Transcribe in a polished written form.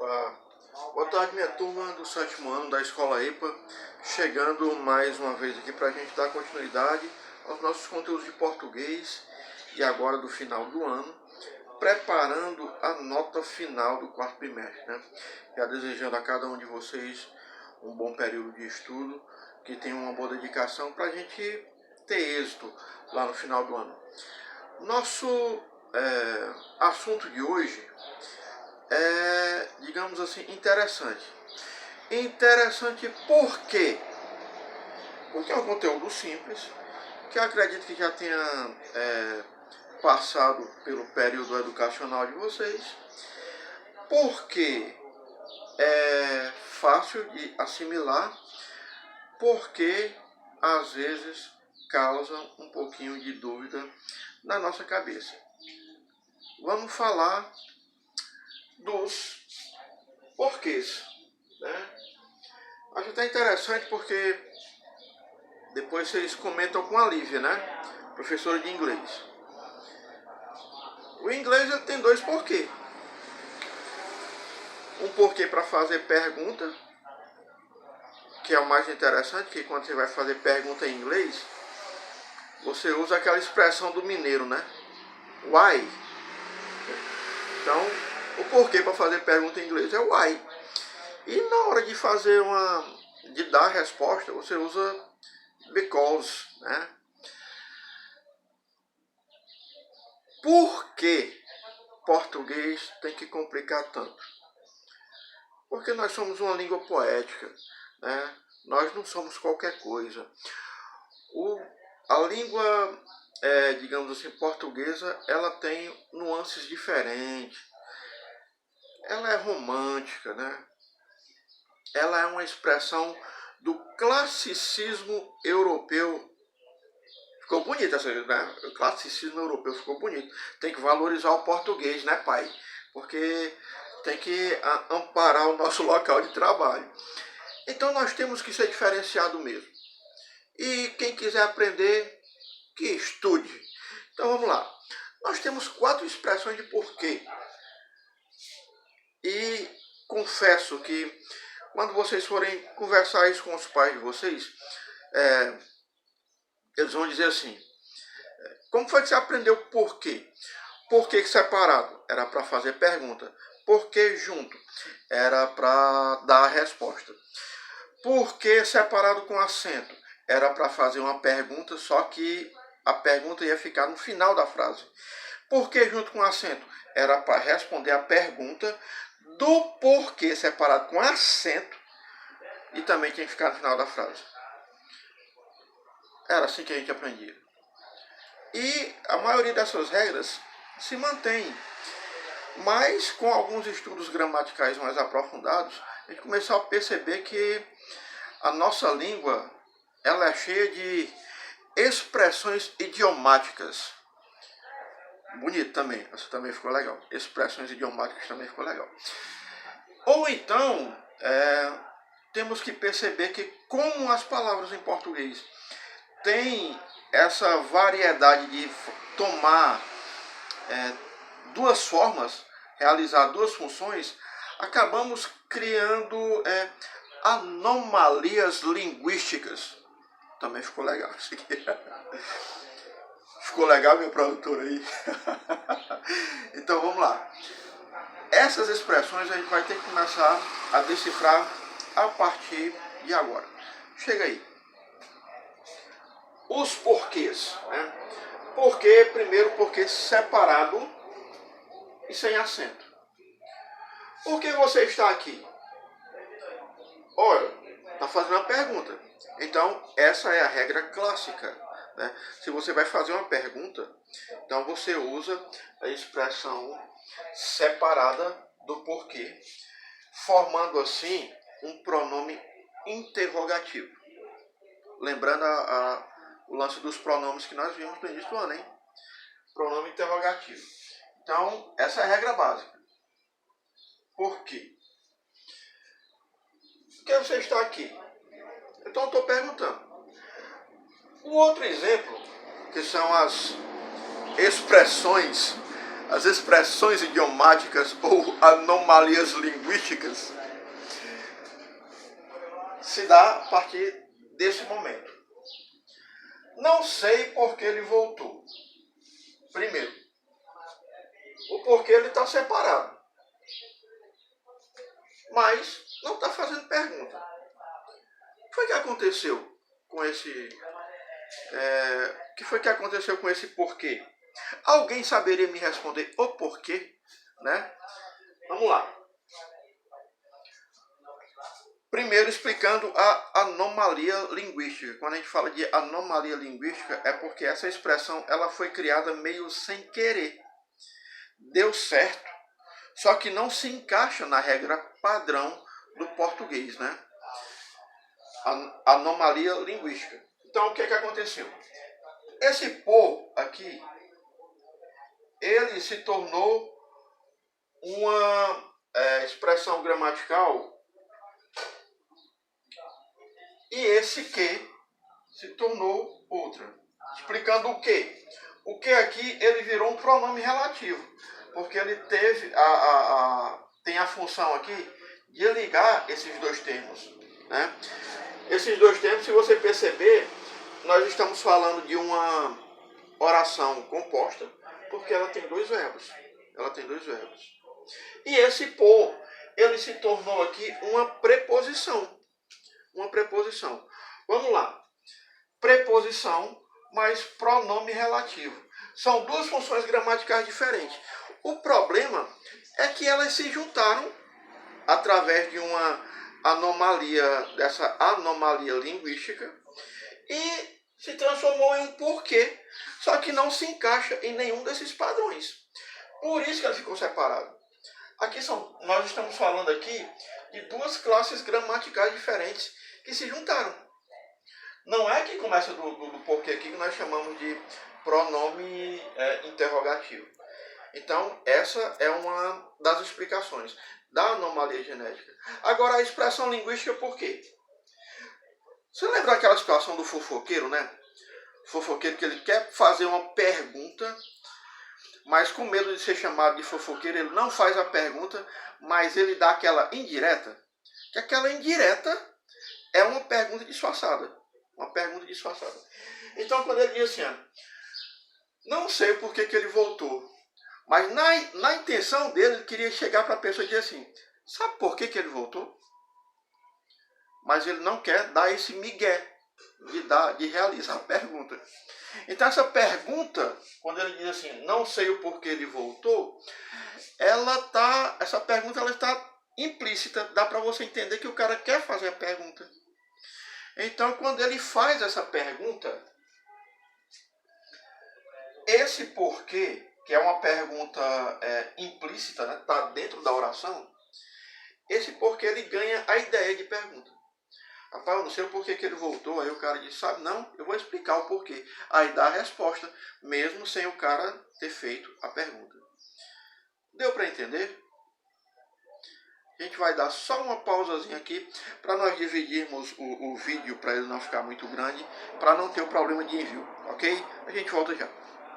Opa! Boa tarde, minha turma do 7º ano da Escola EPA, chegando mais uma vez aqui para a gente dar continuidade aos nossos conteúdos de português e agora do final do ano, preparando a nota final do quarto bimestre, né? Já desejando a cada um de vocês um bom período de estudo, que tenham uma boa dedicação para a gente ter êxito lá no final do ano. Nosso assunto de hoje é, digamos assim, interessante. Interessante por quê? Porque é um conteúdo simples, que eu acredito que já tenha passado pelo período educacional de vocês, porque é fácil de assimilar, porque às vezes causa um pouquinho de dúvida na nossa cabeça. Vamos falar dos porquês, né? Acho até interessante porque depois vocês comentam com a Lívia, né? Professora de inglês. O inglês ele tem dois porquês. Um porquê para fazer pergunta, que é o mais interessante, que quando você vai fazer pergunta em inglês, você usa aquela expressão do mineiro, né? Why? Então, o porquê para fazer pergunta em inglês é why. E na hora de fazer de dar a resposta, você usa because, né? Por que português tem que complicar tanto? Porque nós somos uma língua poética, né? Nós não somos qualquer coisa. A língua, digamos assim, portuguesa, ela tem nuances diferentes. Ela é romântica, né? Ela é uma expressão do classicismo europeu. Ficou bonito essa, né? O classicismo europeu ficou bonito. Tem que valorizar o português, né, pai? Porque tem que amparar o nosso local de trabalho. Então nós temos que ser diferenciado mesmo. E quem quiser aprender, que estude. Então vamos lá. Nós temos 4 expressões de porquê. E confesso que quando vocês forem conversar isso com os pais de vocês, eles vão dizer assim: como foi que você aprendeu por quê? Por que separado? Era para fazer pergunta. Por que junto? Era para dar a resposta. Por que separado com acento? Era para fazer uma pergunta, só que a pergunta ia ficar no final da frase. Por que junto com acento? Era para responder a pergunta do porquê separado com acento e também tinha que ficar no final da frase. Era assim que a gente aprendia. E a maioria dessas regras se mantém. Mas com alguns estudos gramaticais mais aprofundados, a gente começou a perceber que a nossa língua ela é cheia de expressões idiomáticas. Bonito também, essa também ficou legal. Expressões idiomáticas também ficou legal. Ou então, temos que perceber que como as palavras em português têm essa variedade de tomar duas formas, realizar duas funções, acabamos criando anomalias linguísticas. Também ficou legal isso aqui. Ficou legal, meu produtor aí? Então vamos lá. Essas expressões a gente vai ter que começar a decifrar a partir de agora. Chega aí. Os porquês, né? Porquê, primeiro, porquê separado e sem acento. Por que você está aqui? Ora, está fazendo uma pergunta. Então, essa é a regra clássica, né? Se você vai fazer uma pergunta, então você usa a expressão separada do porquê, formando assim um pronome interrogativo. Lembrando o lance dos pronomes que nós vimos no início do ano, hein? Pronome interrogativo. Então, essa é a regra básica. Por quê? Por que você está aqui? Então, eu estou perguntando. O outro exemplo, que são as expressões as expressões idiomáticas ou anomalias linguísticas se dá a partir desse momento. Não sei por que ele voltou. Primeiro, o porquê ele está separado. Mas não está fazendo pergunta. O que foi que aconteceu com esse... O que foi que aconteceu com esse porquê? Alguém saberia me responder o porquê? Né? Vamos lá. Primeiro, explicando a anomalia linguística. Quando a gente fala de anomalia linguística, é porque essa expressão ela foi criada meio sem querer. Deu certo, só que não se encaixa na regra padrão do português, né? Anomalia linguística. Então, o que aconteceu? Esse por aqui, ele se tornou uma expressão gramatical e esse que se tornou outra. Explicando o que? O que aqui ele virou um pronome relativo, porque ele teve tem a função aqui de ligar esses dois termos, né? Esses dois termos, se você perceber, nós estamos falando de uma oração composta, porque ela tem dois verbos. Ela tem dois verbos. E esse por, ele se tornou aqui uma preposição. Uma preposição. Vamos lá. Preposição mais pronome relativo. São duas funções gramaticais diferentes. O problema é que elas se juntaram através de uma anomalia, dessa anomalia linguística, e se transformou em um porquê, só que não se encaixa em nenhum desses padrões. Por isso que ele ficou separado. Aqui nós estamos falando aqui de duas classes gramaticais diferentes que se juntaram. Não é que começa do porquê aqui que nós chamamos de pronome interrogativo. Então, essa é uma das explicações da anomalia genética. Agora, a expressão linguística, por quê? Você lembra aquela situação do fofoqueiro, né? O fofoqueiro que ele quer fazer uma pergunta, mas com medo de ser chamado de fofoqueiro, ele não faz a pergunta, mas ele dá aquela indireta. Que aquela indireta é uma pergunta disfarçada. Uma pergunta disfarçada. Então, quando ele diz assim, não sei por que ele voltou, mas na intenção dele, ele queria chegar para a pessoa e dizer assim, sabe por que ele voltou? Mas ele não quer dar esse migué de realizar a pergunta. Então essa pergunta, quando ele diz assim, não sei o porquê ele voltou, essa pergunta ela está implícita, dá para você entender que o cara quer fazer a pergunta. Então quando ele faz essa pergunta, esse porquê, que é uma pergunta implícita, né, está dentro da oração, esse porquê ele ganha a ideia de pergunta. Rapaz, eu não sei o porquê que ele voltou. Aí o cara diz, sabe, não, eu vou explicar o porquê. Aí dá a resposta, mesmo sem o cara ter feito a pergunta. Deu para entender? A gente vai dar só uma pausazinha aqui para nós dividirmos o vídeo para ele não ficar muito grande, para não ter o problema de envio, ok? A gente volta já.